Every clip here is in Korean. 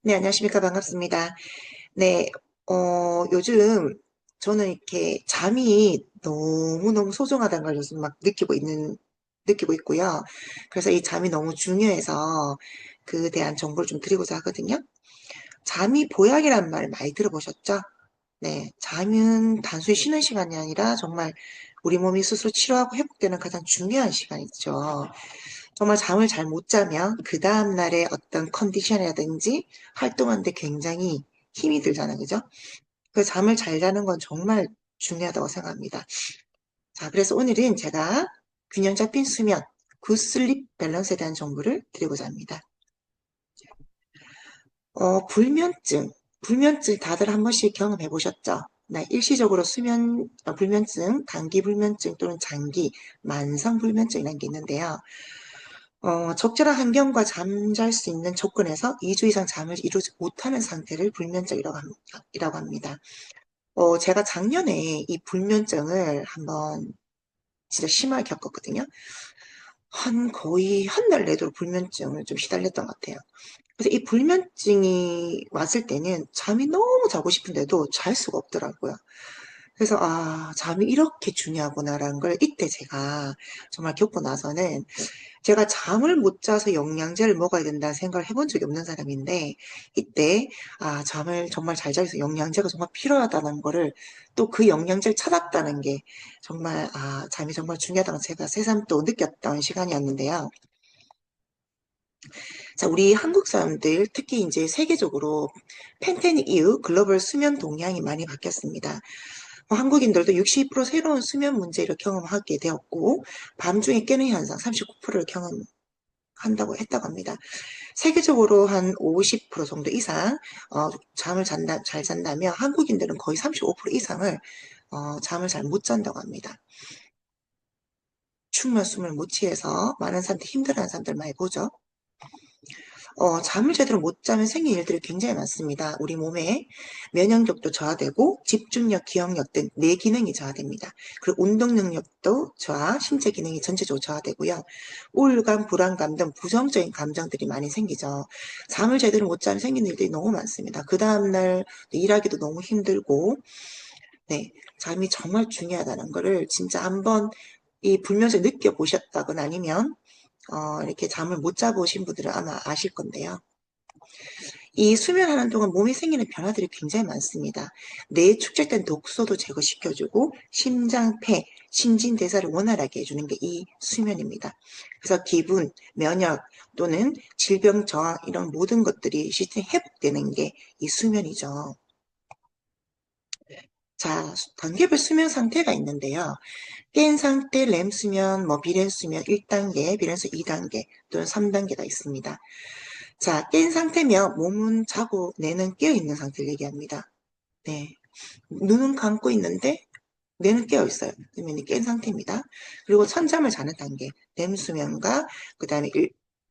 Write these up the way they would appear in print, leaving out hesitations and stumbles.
네, 안녕하십니까. 반갑습니다. 네, 요즘 저는 이렇게 잠이 너무너무 소중하다는 걸 요즘 막 느끼고 있고요. 그래서 이 잠이 너무 중요해서 그에 대한 정보를 좀 드리고자 하거든요. 잠이 보약이라는 말 많이 들어보셨죠? 네, 잠은 단순히 쉬는 시간이 아니라 정말 우리 몸이 스스로 치료하고 회복되는 가장 중요한 시간이죠. 정말 잠을 잘 못 자면 그 다음날의 어떤 컨디션이라든지 활동하는데 굉장히 힘이 들잖아요. 그죠? 그 잠을 잘 자는 건 정말 중요하다고 생각합니다. 자, 그래서 오늘은 제가 균형 잡힌 수면, 굿슬립 밸런스에 대한 정보를 드리고자 합니다. 불면증. 불면증 다들 한 번씩 경험해 보셨죠? 네, 일시적으로 불면증, 단기 불면증 또는 장기, 만성 불면증이라는 게 있는데요. 적절한 환경과 잠잘 수 있는 조건에서 2주 이상 잠을 이루지 못하는 상태를 이라고 합니다. 제가 작년에 이 불면증을 한번 진짜 심하게 겪었거든요. 거의 한 달 내도록 불면증을 좀 시달렸던 것 같아요. 그래서 이 불면증이 왔을 때는 잠이 너무 자고 싶은데도 잘 수가 없더라고요. 그래서, 잠이 이렇게 중요하구나라는 걸 이때 제가 정말 겪고 나서는 제가 잠을 못 자서 영양제를 먹어야 된다는 생각을 해본 적이 없는 사람인데, 이때, 잠을 정말 잘 자기 위해서 영양제가 정말 필요하다는 거를 또 그 영양제를 찾았다는 게 정말, 잠이 정말 중요하다고 제가 새삼 또 느꼈던 시간이었는데요. 자, 우리 한국 사람들, 특히 이제 세계적으로 팬데믹 이후 글로벌 수면 동향이 많이 바뀌었습니다. 한국인들도 60% 새로운 수면 문제를 경험하게 되었고, 밤중에 깨는 현상 39%를 경험한다고 했다고 합니다. 세계적으로 한 50% 정도 이상 잘 잔다면 한국인들은 거의 35% 이상을 잠을 잘 못 잔다고 합니다. 충분한 숨을 못 취해서 많은 사람들이 힘들어하는 사람들 많이 보죠. 잠을 제대로 못 자면 생긴 일들이 굉장히 많습니다. 우리 몸에 면역력도 저하되고 집중력, 기억력 등 뇌 기능이 저하됩니다. 그리고 운동 능력도 저하, 신체 기능이 전체적으로 저하되고요. 우울감, 불안감 등 부정적인 감정들이 많이 생기죠. 잠을 제대로 못 자면 생긴 일들이 너무 많습니다. 그 다음날 일하기도 너무 힘들고, 네, 잠이 정말 중요하다는 거를 진짜 한번 이 불면증 느껴보셨다거나 아니면 이렇게 잠을 못 자보신 분들은 아마 아실 건데요. 이 수면하는 동안 몸에 생기는 변화들이 굉장히 많습니다. 뇌에 축적된 독소도 제거시켜주고 심장, 폐, 신진대사를 원활하게 해주는 게 이 수면입니다. 그래서 기분, 면역 또는 질병 저하 이런 모든 것들이 시스템이 회복되는 게 이 수면이죠. 자, 단계별 수면 상태가 있는데요. 깬 상태 렘 수면, 비렘 수면 1단계, 비렘 수면 2단계 또는 3단계가 있습니다. 자, 깬 상태면 몸은 자고 뇌는 깨어있는 상태를 얘기합니다. 네. 눈은 감고 있는데 뇌는 깨어있어요. 그러면 깬 상태입니다. 그리고 선잠을 자는 단계, 렘 수면과 그 다음에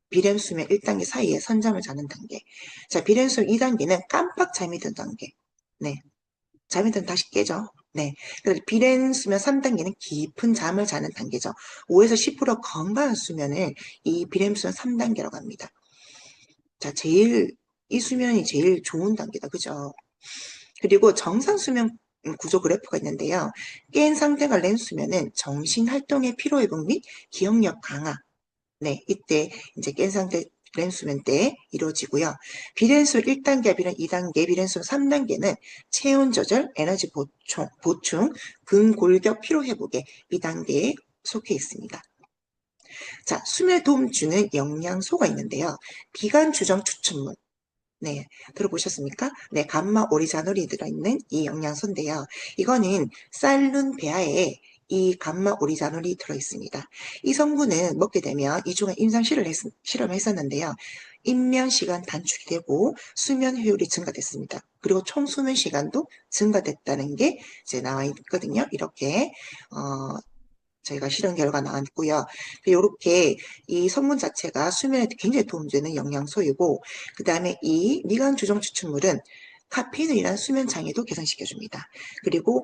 비렘 수면 1단계 사이에 선잠을 자는 단계. 자, 비렘 수면 2단계는 깜빡 잠이 든 단계. 네. 잠이 들면 다시 깨죠. 네. 그래서 비렘 수면 3단계는 깊은 잠을 자는 단계죠. 5에서 10% 건강한 수면을 이 비렘 수면 3단계라고 합니다. 자, 이 수면이 제일 좋은 단계다. 그죠? 그리고 정상 수면 구조 그래프가 있는데요. 깬 상태가 렘 수면은 정신 활동의 피로 회복 및 기억력 강화. 네, 이때 이제 깬 상태 렘 수면 때 이루어지고요. 비렘수 1단계, 비렘 2단계, 비렘수 3단계는 체온 조절, 에너지 보충, 근골격 피로 회복에 이 단계에 속해 있습니다. 자, 수면에 도움 주는 영양소가 있는데요. 비관 주정 추천물. 네, 들어보셨습니까? 네, 감마 오리자놀이 들어있는 이 영양소인데요. 이거는 쌀룬 배아에 이 감마 오리자놀이 들어있습니다. 이 성분은 먹게 되면 이중에 임상 실험을 했었는데요. 입면 시간 단축이 되고 수면 효율이 증가됐습니다. 그리고 총 수면 시간도 증가됐다는 게 이제 나와 있거든요. 이렇게 저희가 실험 결과 나왔고요. 이렇게 이 성분 자체가 수면에 굉장히 도움되는 영양소이고, 그 다음에 이 미간 주정 추출물은 카페인으로 인한 수면 장애도 개선시켜줍니다. 그리고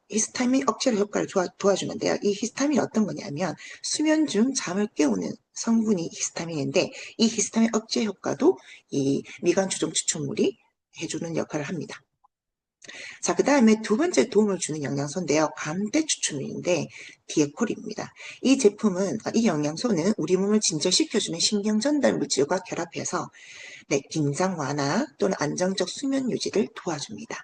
히스타민 억제로 효과를 도와주는데요. 이 히스타민이 어떤 거냐면 수면 중 잠을 깨우는 성분이 히스타민인데 이 히스타민 억제 효과도 이 미간 주종 추출물이 해주는 역할을 합니다. 자, 그 다음에 두 번째 도움을 주는 영양소인데요. 감대 추출물인데 디에콜입니다. 이 제품은, 이 영양소는 우리 몸을 진정시켜주는 신경 전달 물질과 결합해서 긴장 완화 또는 안정적 수면 유지를 도와줍니다.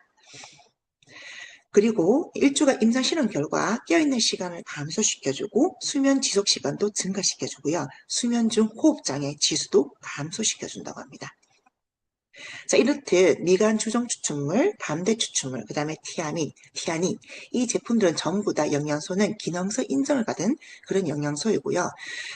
그리고 일주가 임상 실험 결과 깨어있는 시간을 감소시켜주고 수면 지속 시간도 증가시켜주고요. 수면 중 호흡장애 지수도 감소시켜준다고 합니다. 자, 이렇듯 미간 주종 추출물, 감대 추출물, 그 다음에 티아닌, 이 제품들은 전부 다 영양소는 기능성 인정을 받은 그런 영양소이고요.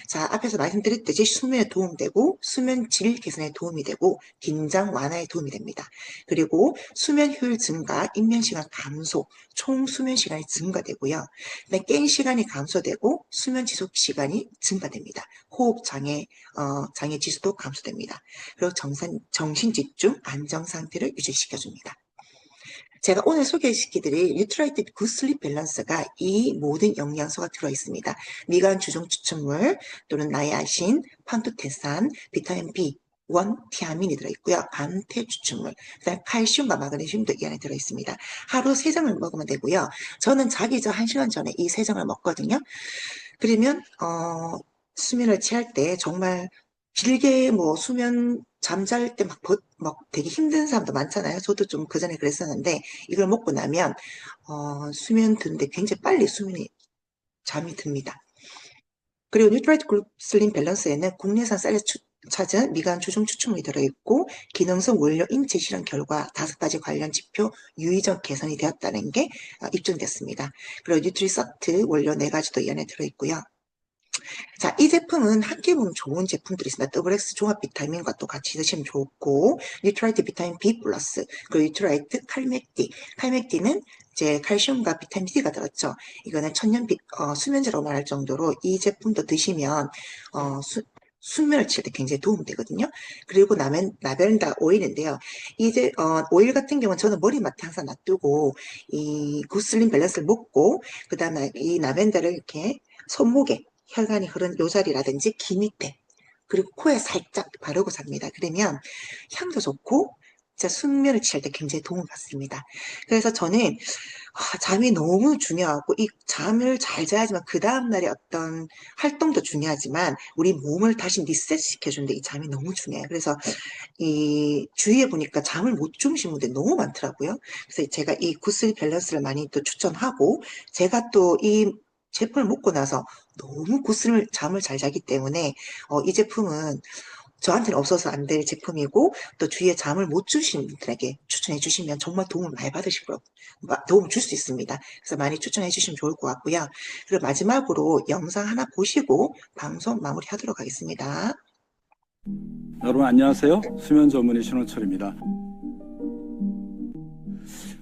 자, 앞에서 말씀드렸듯이 수면에 도움되고 수면 질 개선에 도움이 되고 긴장 완화에 도움이 됩니다. 그리고 수면 효율 증가, 입면 시간 감소, 총 수면 시간이 증가되고요. 그다음에 깬 시간이 감소되고 수면 지속 시간이 증가됩니다. 호흡 장애 지수도 감소됩니다. 그리고 정신 집중 안정 상태를 유지시켜줍니다. 제가 오늘 소개시켜드릴 뉴트라이트 굿슬립 밸런스가 이 모든 영양소가 들어있습니다. 미간 주종 추출물 또는 나이아신, 판토테산, 비타민 B, 티아민이 들어있고요. 감퇴 추출물, 그다음 칼슘과 마그네슘도 이 안에 들어있습니다. 하루 3장을 먹으면 되고요. 저는 자기 전 1시간 전에 이 3장을 먹거든요. 그러면 수면을 취할 때 정말 길게 수면 잠잘 때 막 되게 힘든 사람도 많잖아요. 저도 좀 그전에 그랬었는데 이걸 먹고 나면 수면 드는데 굉장히 빨리 잠이 듭니다. 그리고 뉴트라이트 글리슬린 밸런스에는 국내산 쌀에서 찾은 미간 주종 추출물이 들어있고 기능성 원료 인체 실험 결과 5가지 관련 지표 유의적 개선이 되었다는 게 입증됐습니다. 그리고 뉴트리서트 원료 4가지도 이 안에 들어있고요. 자, 이 제품은 함께 보면 좋은 제품들이 있습니다. 더블엑스 종합 비타민과 또 같이 드시면 좋고, 뉴트라이트 비타민 B 플러스, 그리고 뉴트라이트 칼맥디. 칼맥디는 이제 칼슘과 비타민 D가 들었죠. 이거는 수면제라고 말할 정도로 이 제품도 드시면 수면을 칠 때 굉장히 도움이 되거든요. 그리고 라벤더 오일인데요. 이제 오일 같은 경우는 저는 머리맡에 항상 놔두고 이 굿슬린 밸런스를 먹고 그 다음에 이 라벤더를 이렇게 손목에 혈관이 흐른 요 자리라든지 귀 밑에 그리고 코에 살짝 바르고 잡니다. 그러면 향도 좋고 진짜 숙면을 취할 때 굉장히 도움을 받습니다. 그래서 저는 잠이 너무 중요하고 이 잠을 잘 자야지만 그 다음날의 어떤 활동도 중요하지만 우리 몸을 다시 리셋시켜주는데 이 잠이 너무 중요해요. 그래서 이 주위에 보니까 잠을 못 주무시는 분들이 너무 많더라고요. 그래서 제가 이 굿슬립 밸런스를 많이 또 추천하고 제가 또 이 제품을 먹고 나서 너무 잠을 잘 자기 때문에 이 제품은 저한테는 없어서 안 될 제품이고 또 주위에 잠을 못 주시는 분들에게 추천해 주시면 정말 도움을 많이 받으실 거고 도움을 줄 수 있습니다. 그래서 많이 추천해 주시면 좋을 것 같고요. 그리고 마지막으로 영상 하나 보시고 방송 마무리하도록 하겠습니다. 여러분 안녕하세요. 수면 전문의 신원철입니다.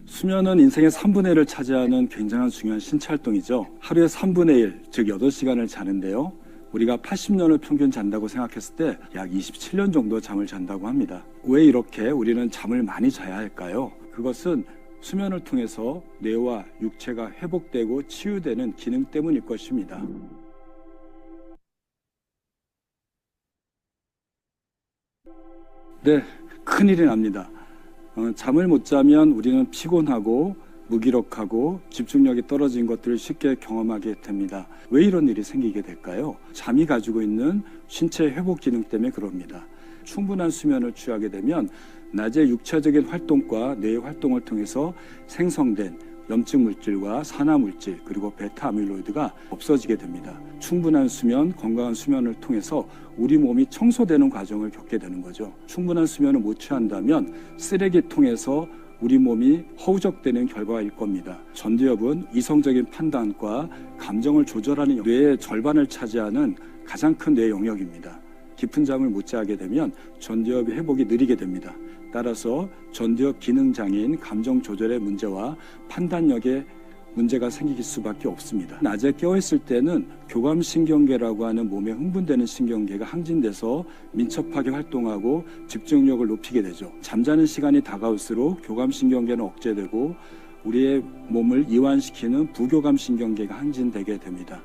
수면은 인생의 3분의 1을 차지하는 굉장한 중요한 신체 활동이죠. 하루에 3분의 1, 즉 8시간을 자는데요. 우리가 80년을 평균 잔다고 생각했을 때 약 27년 정도 잠을 잔다고 합니다. 왜 이렇게 우리는 잠을 많이 자야 할까요? 그것은 수면을 통해서 뇌와 육체가 회복되고 치유되는 기능 때문일 것입니다. 네, 큰일이 납니다. 잠을 못 자면 우리는 피곤하고 무기력하고 집중력이 떨어진 것들을 쉽게 경험하게 됩니다. 왜 이런 일이 생기게 될까요? 잠이 가지고 있는 신체 회복 기능 때문에 그럽니다. 충분한 수면을 취하게 되면 낮에 육체적인 활동과 뇌의 활동을 통해서 생성된 염증 물질과 산화 물질 그리고 베타 아밀로이드가 없어지게 됩니다. 충분한 수면, 건강한 수면을 통해서 우리 몸이 청소되는 과정을 겪게 되는 거죠. 충분한 수면을 못 취한다면 쓰레기통에서 우리 몸이 허우적대는 결과일 겁니다. 전두엽은 이성적인 판단과 감정을 조절하는 뇌의 절반을 차지하는 가장 큰 뇌 영역입니다. 깊은 잠을 못 자게 되면 전두엽의 회복이 느리게 됩니다. 따라서 전두엽 기능 장애인 감정 조절의 문제와 판단력의 문제가 생길 수밖에 없습니다. 낮에 깨어있을 때는 교감신경계라고 하는 몸에 흥분되는 신경계가 항진돼서 민첩하게 활동하고 집중력을 높이게 되죠. 잠자는 시간이 다가올수록 교감신경계는 억제되고 우리의 몸을 이완시키는 부교감신경계가 항진되게 됩니다.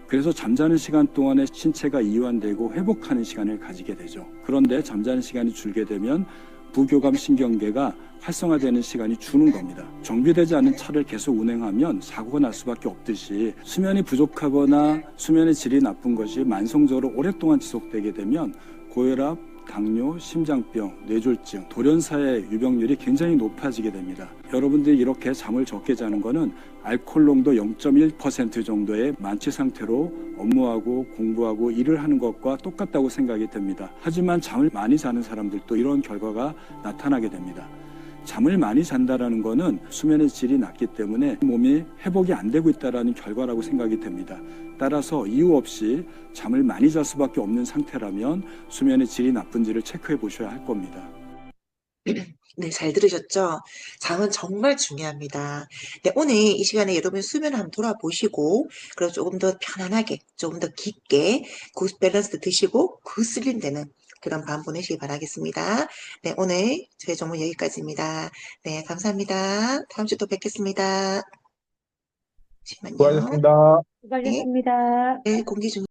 그래서 잠자는 시간 동안에 신체가 이완되고 회복하는 시간을 가지게 되죠. 그런데 잠자는 시간이 줄게 되면 부교감신경계가 활성화되는 시간이 주는 겁니다. 정비되지 않은 차를 계속 운행하면 사고가 날 수밖에 없듯이 수면이 부족하거나 수면의 질이 나쁜 것이 만성적으로 오랫동안 지속되게 되면 고혈압, 당뇨, 심장병, 뇌졸중, 돌연사의 유병률이 굉장히 높아지게 됩니다. 여러분들이 이렇게 잠을 적게 자는 것은 알코올 농도 0.1% 정도의 만취 상태로 업무하고 공부하고 일을 하는 것과 똑같다고 생각이 됩니다. 하지만 잠을 많이 자는 사람들도 이런 결과가 나타나게 됩니다. 잠을 많이 잔다라는 것은 수면의 질이 낮기 때문에 몸이 회복이 안 되고 있다는 결과라고 생각이 됩니다. 따라서 이유 없이 잠을 많이 잘 수밖에 없는 상태라면 수면의 질이 나쁜지를 체크해 보셔야 할 겁니다. 네, 잘 들으셨죠? 잠은 정말 중요합니다. 네, 오늘 이 시간에 여러분 수면을 한번 돌아보시고, 그리고 조금 더 편안하게, 조금 더 깊게 굿 밸런스 드시고 굿 슬림 되는 그런 밤 보내시기 바라겠습니다. 네, 오늘 저희 정보 여기까지입니다. 네, 감사합니다. 다음 주 또 뵙겠습니다. 잠시만요. 수고하셨습니다. 네, 수고하셨습니다. 네, 공기 중.